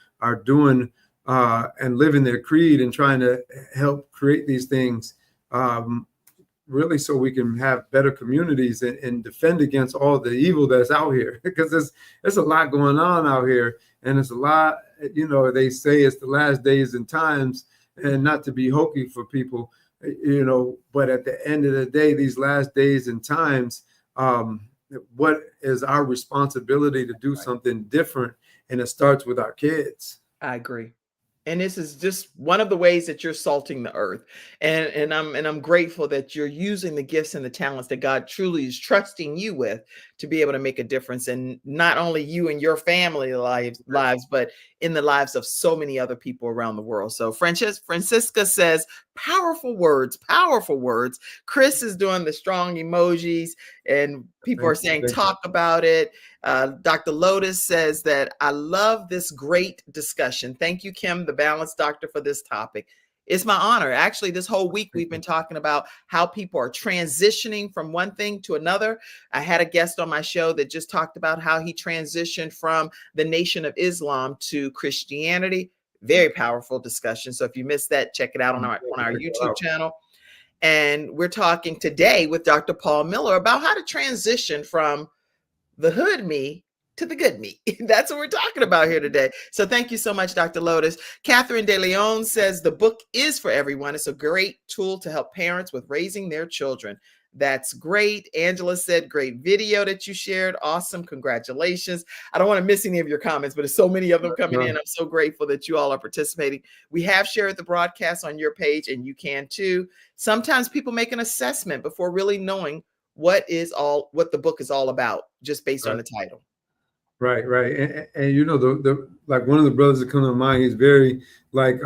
doing and living their creed and trying to help create these things, really, so we can have better communities and defend against all the evil that's out here, because there's a lot going on out here, and it's a lot, they say it's the last days and times, and not to be hokey for people, but at the end of the day, these last days and times, what is our responsibility to do something different? And it starts with our kids. I agree. And this is just one of the ways that you're salting the earth. And I'm grateful that you're using the gifts and the talents that God truly is trusting you with to be able to make a difference in not only you and your family lives, but in the lives of so many other people around the world. So Francisca says, powerful words, powerful words. Chris is doing the strong emojis, and people are saying, talk about it. Dr. Lotus says that I love this great discussion. Thank you, Kim, the Balanced Doctor, for this topic. It's my honor. Actually, this whole week we've been talking about how people are transitioning from one thing to another. I had a guest on my show that just talked about how he transitioned from the Nation of Islam to Christianity. Very powerful discussion. So if you missed that, check it out on our YouTube channel. And we're talking today with Dr. Paul Miller about how to transition from the hood me to the good me. That's what we're talking about here today. So thank you so much, Dr. Lotus. Catherine De Leon says the book is for everyone. It's a great tool to help parents with raising their children. That's great. Angela said, great video that you shared. Awesome. Congratulations. I don't want to miss any of your comments, but there's so many of them coming in. I'm so grateful that you all are participating. We have shared the broadcast on your page, and you can too. Sometimes people make an assessment before really knowing what the book is all about, just based on the title. Right. And the like one of the brothers that come to mind, he's very like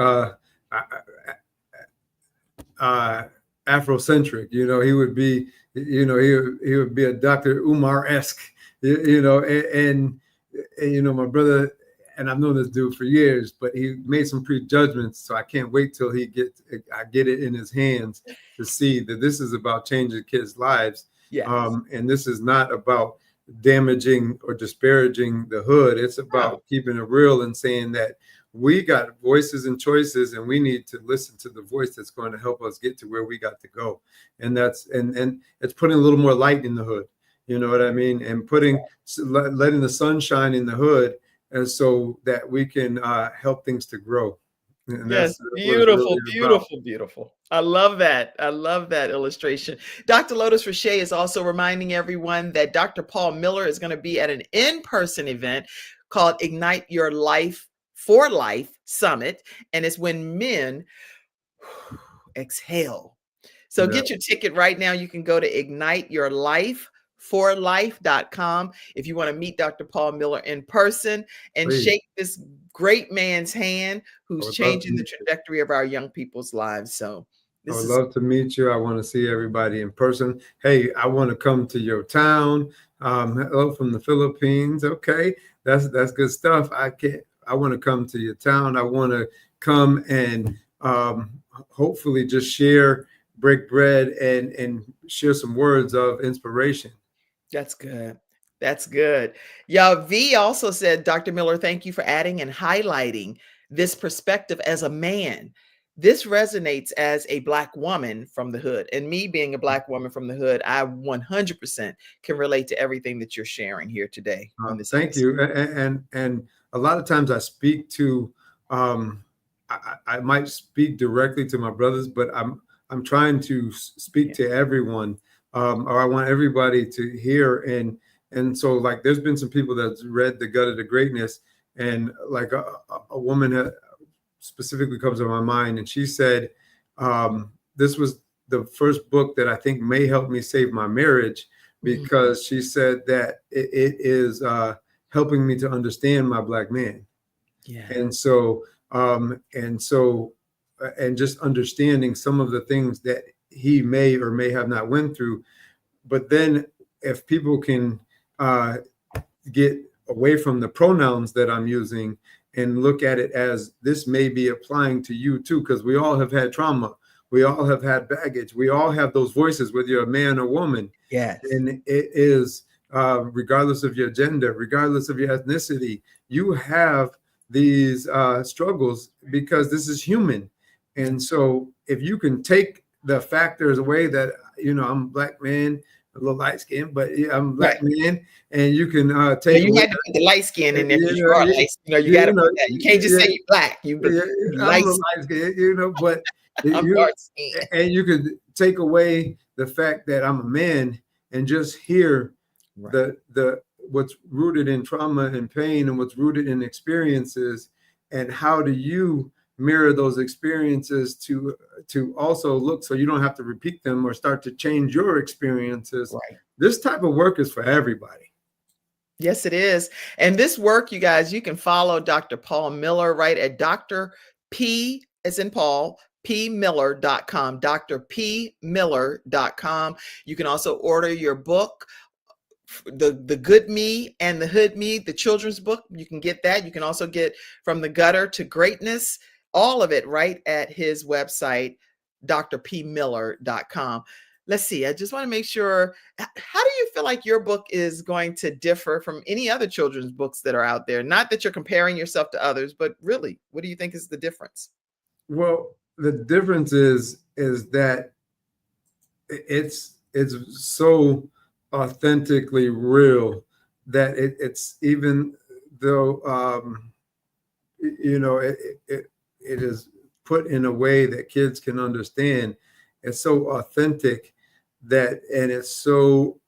Afrocentric. He would be, he would be a Dr. Umar-esque, and my brother, and I've known this dude for years, but he made some prejudgments. So I can't wait till I get it in his hands to see that this is about changing kids' lives. Yes. And this is not about damaging or disparaging the hood. It's about keeping it real and saying that we got voices and choices, and we need to listen to the voice that's going to help us get to where we got to go. And that's and it's putting a little more light in the hood. You know what I mean? And letting the sun shine in the hood, and so that we can help things to grow. And yes, beautiful, beautiful, beautiful. I love that. I love that illustration. Dr. Lotus Roche is also reminding everyone that Dr. Paul Miller is going to be at an in-person event called Ignite Your Life for Life Summit. And it's when men exhale. So get your ticket right now. You can go to igniteyourlifeforlife.com if you want to meet Dr. Paul Miller in person and shake this great man's hand who's changing the trajectory of our young people's lives. So I would love to meet you. I want to see everybody in person. Hey, I want to come to your town. Hello from the Philippines. Okay, that's good stuff. I want to come to your town. I want to come and hopefully just break bread and share some words of inspiration. That's good. That's good. Yeah, V also said, Dr. Miller, thank you for adding and highlighting this perspective as a man. this resonates as a Black woman from the hood. And me being a Black woman from the hood, I 100% can relate to everything that you're sharing here today on this Thank episode. you. And a lot of times I speak to, I might speak directly to my brothers, but I'm trying to speak to everyone, or I want everybody to hear. And so, like, there's been some people that's read The Gut of the Greatness, and like a woman specifically comes to my mind, and she said, this was the first book that I think may help me save my marriage, because she said that it is helping me to understand my Black man. Yeah. And so, and just understanding some of the things that he may or may have not went through. But then if people can get away from the pronouns that I'm using and look at it as this may be applying to you too, because we all have had trauma. We all have had baggage. We all have those voices, whether you're a man or woman. Yes. And it is, regardless of your gender, regardless of your ethnicity, you have these struggles, because this is human. And so if you can take the factors away that, I'm a Black man, a little light skin, but I'm a Black man, and you can take. You had to put the light skin in there, because you are light. You got to put that. You can't just say you're Black. You light skin, but and you could take away the fact that I'm a man and just hear the what's rooted in trauma and pain, and what's rooted in experiences, and how do you mirror those experiences to also look so you don't have to repeat them or start to change your experiences. Right. This type of work is for everybody. Yes, it is. And this work, you guys, you can follow Dr. Paul Miller right at Dr. P as in Paul, pmiller.com, drpmiller.com. You can also order your book, the Good Me and the Hood Me, the children's book. You can get that. You can also get From the Gutter to Greatness, all of it right at his website, drpmiller.com. Let's see. I just want to make sure. How do you feel like your book is going to differ from any other children's books that are out there? Not that you're comparing yourself to others, but really, what do you think is the difference? Well, the difference is that it's so authentically real that it's, even though it is put in a way that kids can understand. It's so authentic and it's so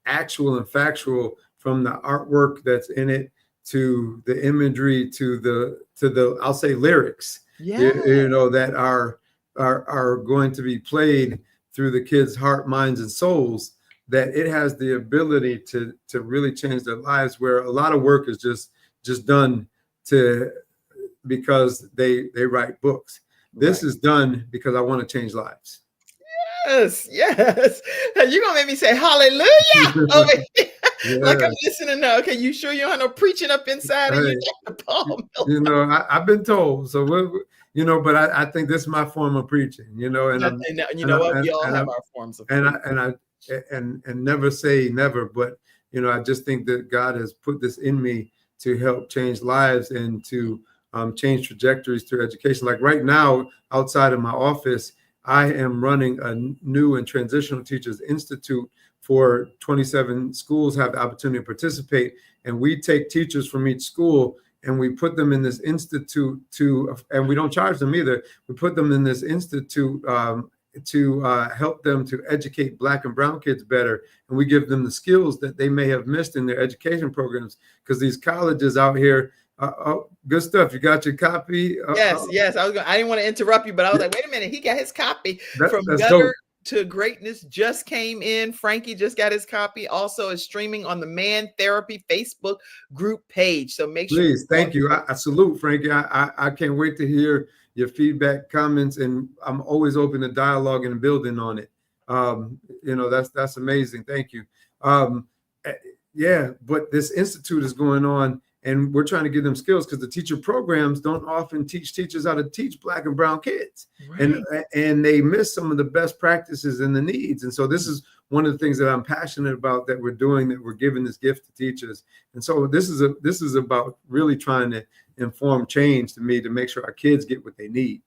actual and factual, from the artwork that's in it to the imagery to the I'll say lyrics. Yeah. That are going to be played through the kids' heart, minds, and souls, that it has the ability to really change their lives, where a lot of work is just done because they write books. This is done because I want to change lives. Yes. You're gonna make me say hallelujah over here. Yeah. Like I'm listening now. Okay, you sure you don't have no preaching up inside of you, Dr. Paul Miller? I've been told. So but I think this is my form of preaching. And what? We all have our forms of preaching. And never say never, but I just think that God has put this in me to help change lives and to change trajectories through education. Like right now, outside of my office, I am running a new and transitional teachers institute for 27 schools have the opportunity to participate. And we take teachers from each school and we put them in this institute and we don't charge them either. We put them in this institute to help them to educate Black and brown kids better. And we give them the skills that they may have missed in their education programs, because these colleges out here, good stuff. You got your copy? Yes. I didn't want to interrupt you, but I was like, wait a minute. He got his copy. From Gutter to Greatness just came in. Frankie just got his copy. Also is streaming on the Man Therapy Facebook group page. So make sure. Please, thank you. I salute Frankie. I can't wait to hear your feedback, comments, and I'm always open to dialogue and building on it. That's amazing. Thank you. But this institute is going on, and we're trying to give them skills, because the teacher programs don't often teach teachers how to teach Black and brown kids. Right. And they miss some of the best practices and the needs. And so this is one of the things that I'm passionate about, that we're doing, that we're giving this gift to teachers. And so this is about really trying to inform change to make sure our kids get what they need.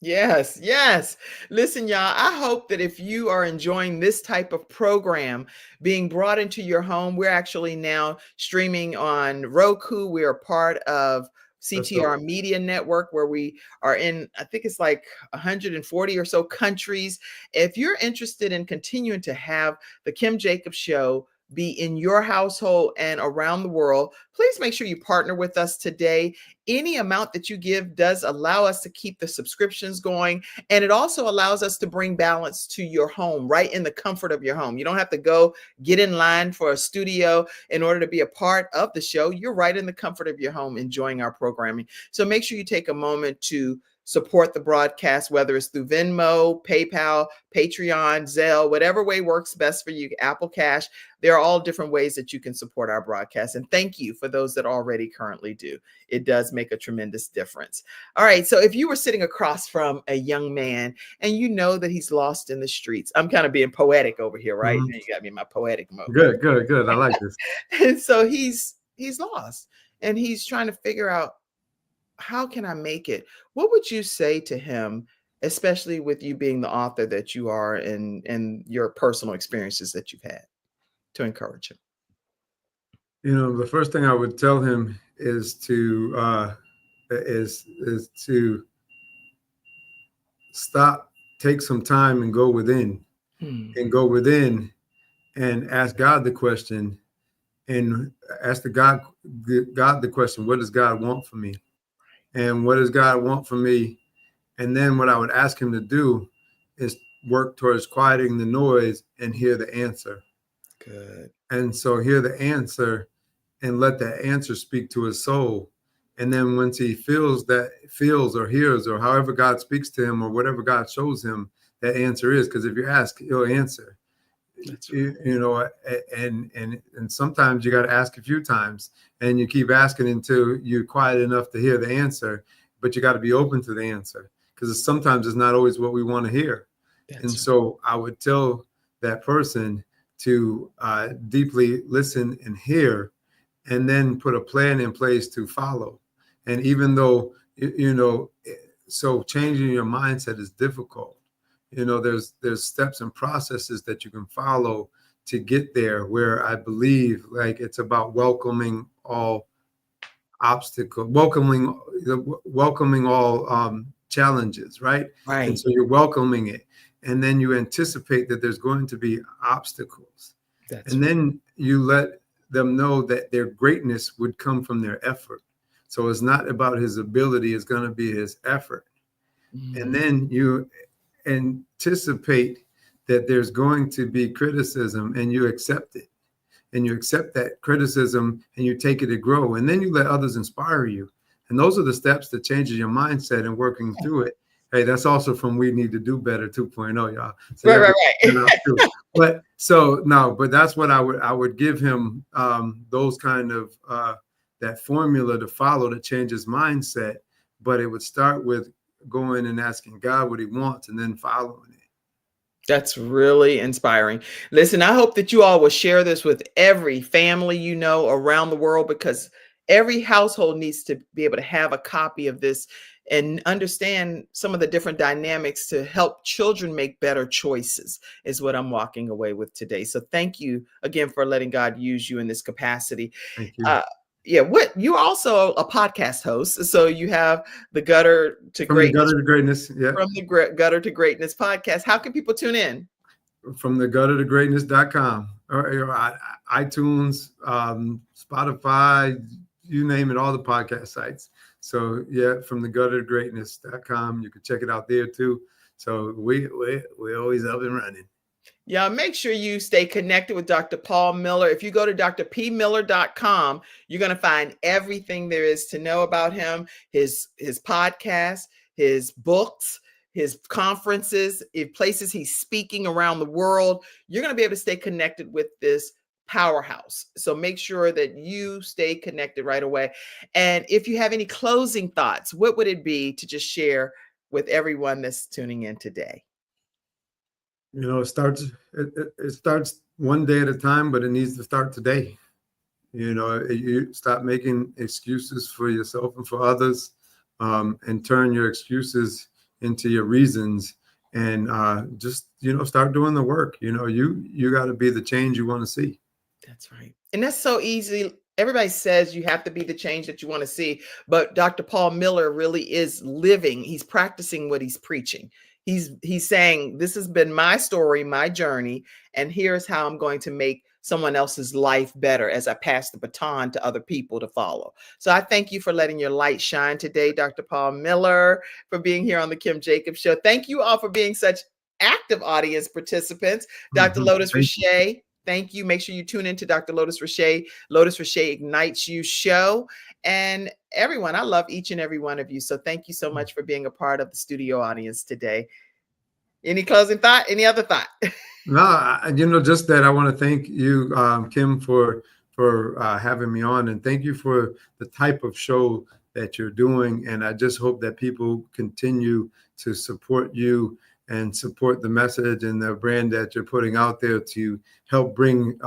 Yes, yes. Listen, y'all, I hope that if you are enjoying this type of program being brought into your home, we're actually now streaming on Roku. We are part of That's dope. CTR Media Network, where we are in, I think it's like 140 or so countries. If you're interested in continuing to have the Kim Jacobs Show be in your household and around the world, please make sure you partner with us today. Any amount that you give does allow us to keep the subscriptions going. And it also allows us to bring balance to your home, right in the comfort of your home. You don't have to go get in line for a studio in order to be a part of the show. You're right in the comfort of your home enjoying our programming. So make sure you take a moment to support the broadcast, whether it's through Venmo, PayPal, Patreon, Zelle, whatever way works best for you, Apple Cash. There are all different ways that you can support our broadcast. And thank you for those that already currently do. It does make a tremendous difference. All right. So if you were sitting across from a young man and you know that he's lost in the streets, I'm kind of being poetic over here, right? Mhm. You got me in my poetic mode. Good, good, good. I like this. And so he's lost and he's trying to figure out, how can I make it? What would you say to him, especially with you being the author that you are and your personal experiences that you've had, to encourage him? The first thing I would tell him is to stop, take some time and go within, and ask God the question, and ask God the question, what does God want from me? And what does God want from me? And then what I would ask him to do is work towards quieting the noise and hear the answer. Good. And so hear the answer and let that answer speak to his soul. And then once he feels or hears or however God speaks to him or whatever God shows him, that answer is, because if you ask, he'll answer. That's right. And sometimes you got to ask a few times, and you keep asking until you're quiet enough to hear the answer, but you got to be open to the answer, because sometimes it's not always what we want to hear. So I would tell that person to deeply listen and hear, and then put a plan in place to follow. And even though, so changing your mindset is difficult. There's steps and processes that you can follow to get there, where I believe like it's about welcoming all obstacles, welcoming all challenges, right? Right. And so you're welcoming it, and then you anticipate that there's going to be obstacles. And then you let them know that their greatness would come from their effort. So it's not about his ability, it's going to be his effort. And then you anticipate that there's going to be criticism, and you accept it, and you accept that criticism, and you take it to grow, and then you let others inspire you. And those are the steps that changes your mindset and working through it. Hey, that's also from We Need to Do Better 2.0, y'all. So Right. But that's what I would give him, those kind of that formula to follow to change his mindset. But it would start with going and asking God what he wants, and then following it. That's really inspiring. Listen, I hope that you all will share this with every family you know around the world, because every household needs to be able to have a copy of this and understand some of the different dynamics to help children make better choices, is what I'm walking away with today. So thank you again for letting God use you in this capacity. Thank you. You're also a podcast host. So you have the Gutter to Greatness. The Gutter to Greatness. Yeah. From the Gutter to Greatness podcast. How can people tune in? From the gutter to greatness.com or iTunes, Spotify, you name it, all the podcast sites. So yeah, from the gutter to greatness.com. You can check it out there too. So we're always up and running. Yeah, make sure you stay connected with Dr. Paul Miller. If you go to drpmiller.com, you're going to find everything there is to know about him, his podcast, his books, his conferences, places he's speaking around the world. You're going to be able to stay connected with this powerhouse. So make sure that you stay connected right away. And if you have any closing thoughts, what would it be to just share with everyone that's tuning in today? It starts one day at a time, but it needs to start today. You stop making excuses for yourself and for others, and turn your excuses into your reasons, and just, start doing the work. You got to be the change you want to see. That's right. And that's so easy. Everybody says you have to be the change that you want to see, but Dr. Paul Miller really is living. He's practicing what he's preaching. He's saying, this has been my story, my journey, and here's how I'm going to make someone else's life better as I pass the baton to other people to follow. So I thank you for letting your light shine today, Dr. Paul Miller, for being here on the Kim Jacobs Show. Thank you all for being such active audience participants. Dr. Lotus Richey, thank you. Make sure you tune into Dr. Lotus Richey Ignites You show. And everyone, I love each and every one of you. So thank you so much for being a part of the studio audience today. Any closing thought? Any other thought? No, just that I want to thank you, Kim, for having me on, and thank you for the type of show that you're doing. And I just hope that people continue to support you and support the message and the brand that you're putting out there to help bring,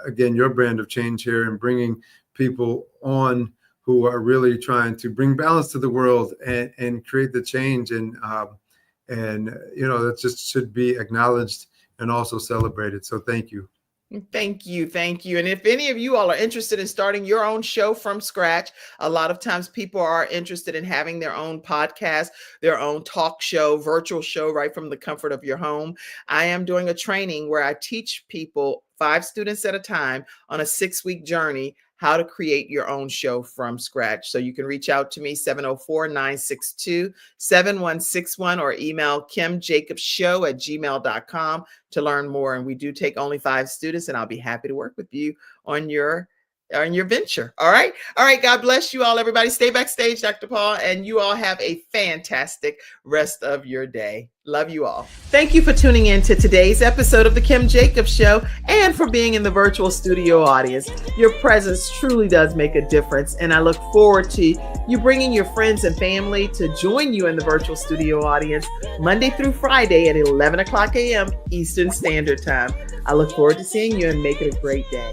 again, your brand of change here, and bringing people on who are really trying to bring balance to the world and create the change. And that just should be acknowledged and also celebrated. So thank you. Thank you. Thank you. And if any of you all are interested in starting your own show from scratch, a lot of times people are interested in having their own podcast, their own talk show, virtual show, right from the comfort of your home. I am doing a training where I teach people, 5 students at a time, on a 6-week journey, how to create your own show from scratch. So you can reach out to me, 704-962-7161, or email kimjacobsshow@gmail.com to learn more. And we do take only 5 students, and I'll be happy to work with you on your venture. All right. All right. God bless you all, everybody. Stay backstage, Dr. Paul, and you all have a fantastic rest of your day. Love you all. Thank you for tuning in to today's episode of the Kim Jacobs Show, and for being in the virtual studio audience. Your presence truly does make a difference, and I look forward to you bringing your friends and family to join you in the virtual studio audience Monday through Friday at 11 o'clock a.m. Eastern Standard Time. I look forward to seeing you, and make it a great day.